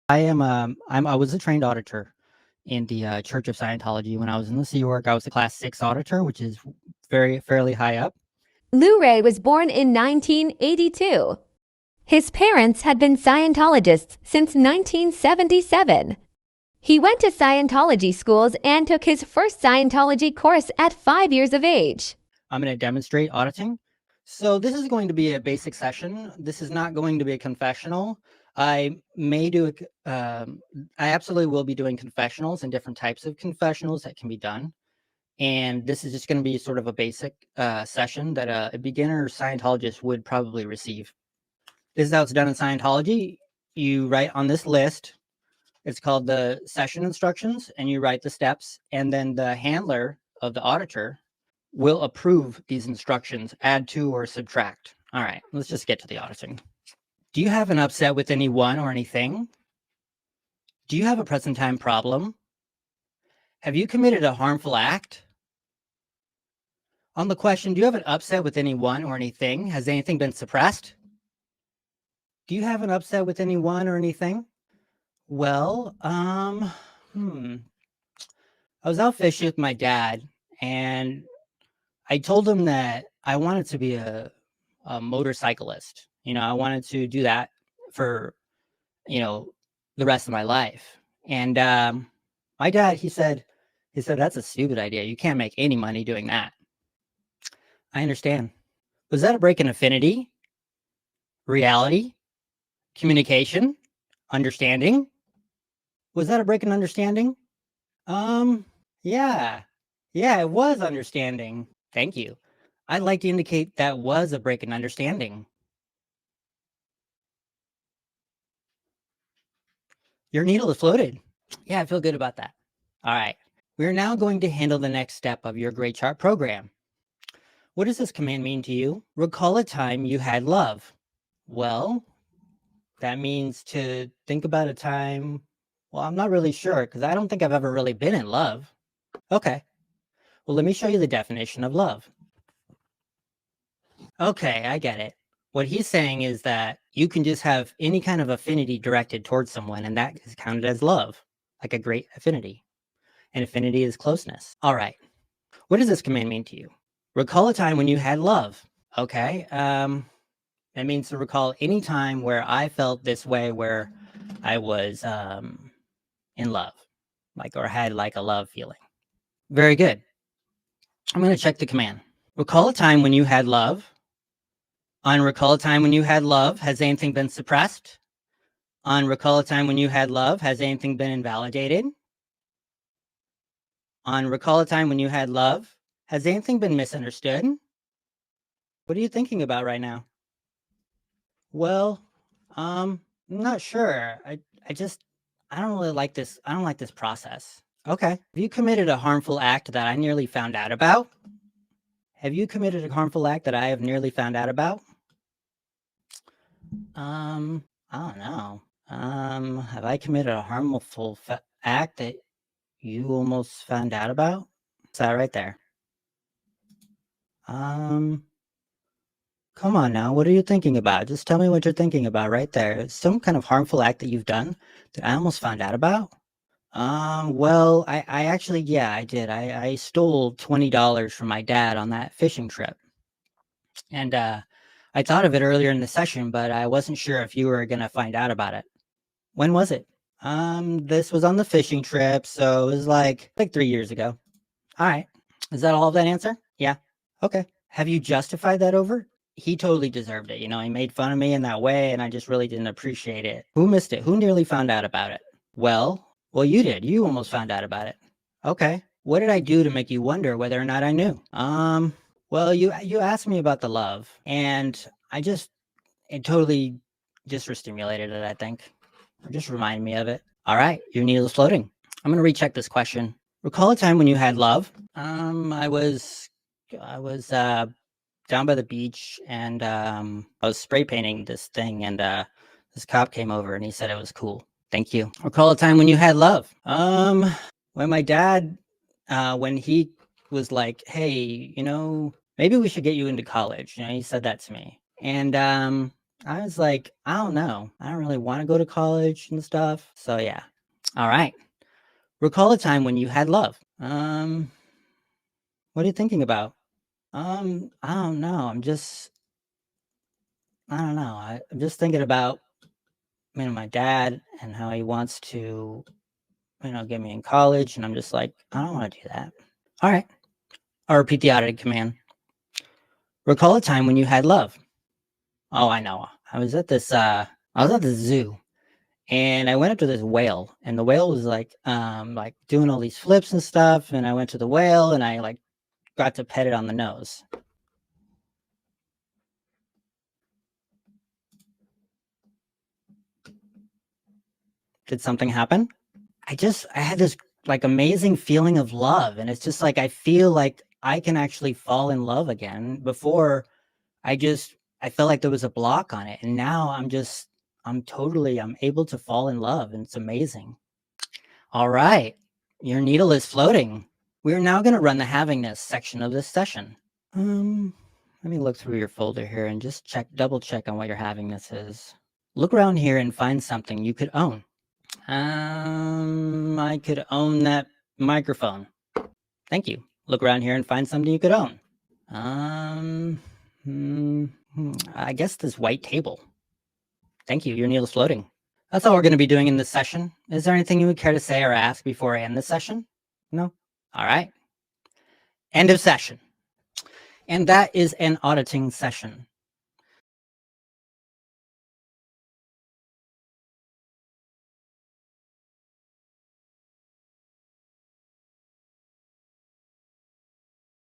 I was a trained auditor in the Church of Scientology. When I was in the Sea Org, I was a Class 6 auditor, which is fairly high up. Lou Ray was born in 1982. His parents had been Scientologists since 1977. He went to Scientology schools and took his first Scientology course at 5 years of age. I'm going to demonstrate auditing. So this is going to be a basic session. This is not going to be a confessional. I absolutely will be doing confessionals and different types of confessionals that can be done. And this is just going to be sort of a basic session that a beginner Scientologist would probably receive. This is how it's done in Scientology. You write on this list. It's called the session instructions, and you write the steps, and then the handler of the auditor will approve these instructions, add to or subtract. All right, let's just get to the auditing. Do you have an upset with anyone or anything? Do you have a present time problem? Have you committed a harmful act? On the question, do you have an upset with anyone or anything? Has anything been suppressed? Do you have an upset with anyone or anything? Well, I was out fishing with my dad, and I told him that I wanted to be a motorcyclist. I wanted to do that for, the rest of my life. And my dad, he said, that's a stupid idea. You can't make any money doing that. I understand. Was that a break in affinity? Reality? Communication? Understanding? Was that a break in understanding? Yeah. Yeah, it was understanding. Thank you. I'd like to indicate that was a break in understanding. Your needle is floated. Yeah, I feel good about that. All right. We're now going to handle the next step of your Great Chart program. What does this command mean to you? Recall a time you had love. Well, that means to think about a time. Well, I'm not really sure because I don't think I've ever really been in love. Okay. Well, let me show you the definition of love. Okay, I get it. What he's saying is that you can just have any kind of affinity directed towards someone, and that is counted as love, like a great affinity. And affinity is closeness. All right. What does this command mean to you? Recall a time when you had love. Okay. That means to recall any time where I felt this way, where I was in love, or had like a love feeling. Very good. I'm going to check the command. Recall a time when you had love. On recall a time when you had love, has anything been suppressed? On recall a time when you had love, has anything been invalidated? On recall a time when you had love, has anything been misunderstood? What are you thinking about right now? Well, I'm not sure. I don't really like this. I don't like this process. Okay. Have you committed a harmful act that I nearly found out about? Have you committed a harmful act that I have nearly found out about? I don't know. Have I committed a harmful act that you almost found out about? Is that right there? Come on now. What are you thinking about? Just tell me what you're thinking about right there. It's some kind of harmful act that you've done that I almost found out about? Well, I actually, yeah, I did. I stole $20 from my dad on that fishing trip. And I thought of it earlier in the session, but I wasn't sure if you were gonna find out about it. When was it? This was on the fishing trip, so it was like 3 years ago. All right. Is that all of that answer? Yeah. Okay. Have you justified that over? He totally deserved it. He made fun of me in that way, and I just really didn't appreciate it. Who missed it? Who nearly found out about it? Well, you did. You almost found out about it. Okay. What did I do to make you wonder whether or not I knew? Well, you asked me about the love, and it totally just stimulated it, I think. Or just reminded me of it. All right, your needle is floating. I'm gonna recheck this question. Recall a time when you had love. I was down by the beach, and I was spray painting this thing, and this cop came over and he said it was cool. Thank you. Recall a time when you had love. When my dad, when he was like, hey, maybe we should get you into college. He said that to me. And I was like, I don't know. I don't really want to go to college and stuff. So yeah. All right. Recall a time when you had love. What are you thinking about? I don't know. I don't know. I'm just thinking about, my dad and how he wants to, get me in college. And I'm just like, I don't want to do that. All right. I'll repeat the auditing command. Recall a time when you had love. Oh, I know. I was at the zoo and I went up to this whale and the whale was like doing all these flips and stuff. And I went to the whale and I like got to pet it on the nose. Did something happen? I had this like amazing feeling of love. And it's just like, I feel like I can actually fall in love again. Before I felt like there was a block on it. And now I'm able to fall in love and it's amazing. All right. Your needle is floating. We're now going to run the havingness section of this session. Let me look through your folder here and just double check on what your havingness is. Look around here and find something you could own. I could own that microphone. Thank you. Look around here and find something you could own. I guess this white table. Thank you. Your needle's floating. That's all we're going to be doing in this session. Is there anything you would care to say or ask before I end this session? No? All right. End of session. And that is an auditing session.